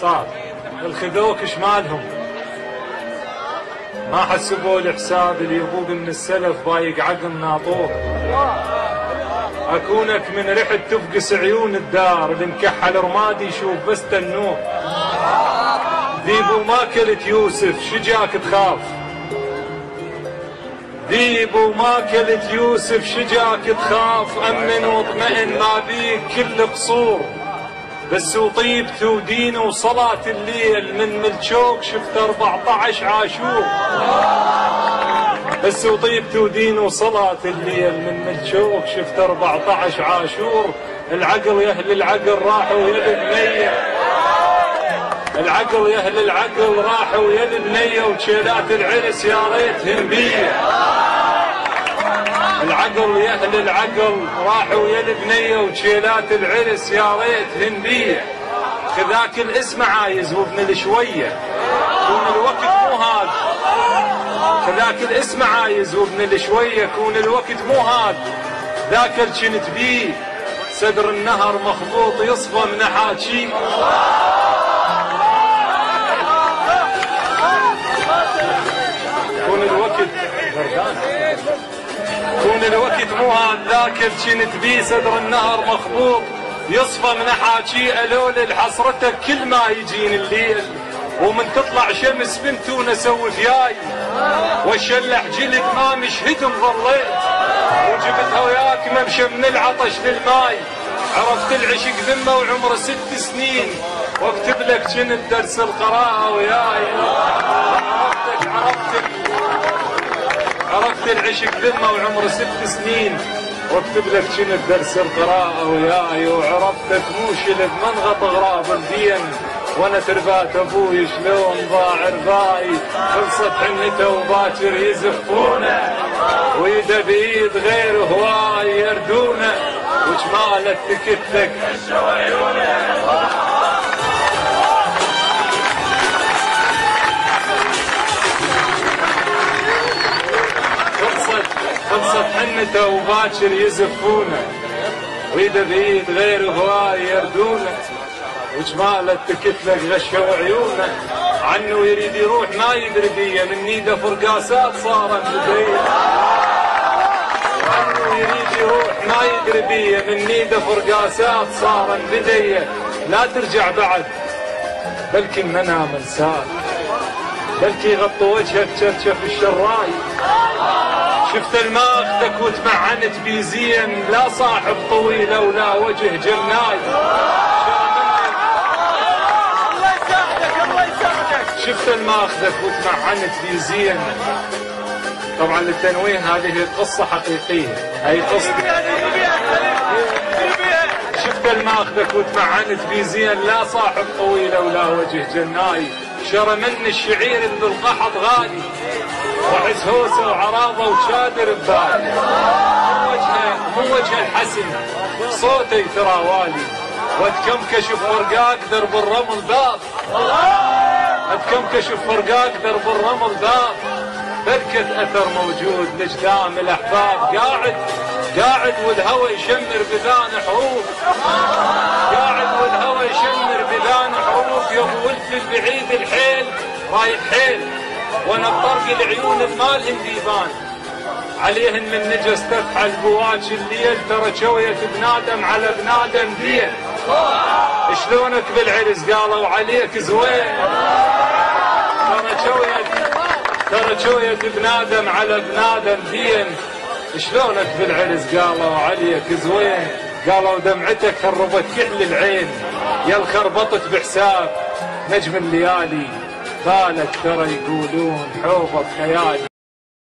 صار الخذوك شمالهم ما حسبوا الحساب اللي يبوق من السلف بايق عقل ناطور. اكونك من ريحة تفقس عيون الدار اللي مكحل رمادي يشوف بس النور. ذيب وماكلة يوسف شجاك تخاف، ذيب وماكلة يوسف شجاك تخاف، أمن واطمئن ما بيك كل قصور. بس وطيبت ودين وصلاة الليل من ملشوق شفت 14 عاشور. بس وطيبت ودين وصلاة الليل من ملشوق شفت 14 عاشور. العقل يا اهل العقل راحوا يا البنية، العقل يا اهل العقل راحوا يا البنية وشيلات العرس يا ريتهن بيه. العقل يا اهل العقل راحوا يا البنية وشيلات العرس يا ريتهن بيه. خذاك الاسم عايز وابن الشوية كون الوقت مو هاد، خذاك الاسم عايز وابن الشوية كون الوقت مو هاد. ذاك الجنت بيه صدر النهر مخبوط يصفى من حاجي. كون الوقت كون الوقت مو هاد. ذاك الجنت بيه صدر النهر مخبوط يصفى من حاجي. الول لحسرتك كل ما يجين الليل ومن تطلع شمس بنتونا سوي فياي وشلح جلد ما مشهدهم ظليت وجبتها وياك ممشى من العطش للماي. عرفت العشق ذمه وعمره 6 سنين واكتب لك جنت درس القراءة وياي. عرفت العشق ذمه وعمره 6 سنين واكتب لك جنت درس القراءة وياي. وعرفتك مو شلب منغط غراب الدين وانا تربات ابوي شلون ضاع رباي. خلصت حنته وباكر يزفونه ويده بايد غير هواي يردونه وجمالك تكتلك هشوا عيونه. خلصت حنته وباكر يزفونه ويده بايد غير هواي يردونه وجماله تكتلك غشوا عيونه. عنه يريد يروح ما يدري بيه من نيده فرقاسات صارت بديه. عنه يريد يروح ما يدري بيه من نيده فرقاسات صارت بديه. لا ترجع بعد بلكي المنام انساك، بلكي غطوا وجهك شرشف الشراي. شفت الماخذك وتمعنت بيزين لا صاحب طويله ولا وجه جرناي. شفت الماخذك وتمعنت بيزين. طبعا للتنويه هذه قصة حقيقية، هي قصة. شفت الماخذك وتمعنت بيزين لا صاحب طويله ولا وجه جناي. شرى من الشعير اللي بالقحط غالي وحس هوسه وعراضه وشادر ببالي. مو وجه الحسن صوتي ترى والي واتكمكش فرقاك درب الرمل باب. اتكمكش فرقاك درب الرمل باب. بركة اثر موجود لجدام الاحباب. قاعد والهوى يشمر بذان حروف، قاعد والهوى يشمر بذان حروف. يوم ولد البعيد الحيل رايح حيل وانا بطرق العيون المالهم ديبان. عليهن من نجس تفحل بواج الليل ترى شوية بنادم على بنادم دين. شلونك بالعرس قالوا عليك زوين. ترى شوية بنادم على بنادم دين. شلونك بالعرس قالوا عليك زوين. قالوا دمعتك هربت كحل العين يا الخربطت بحساب نجم الليالي. بالك ترى يقولون حوضك خيالي.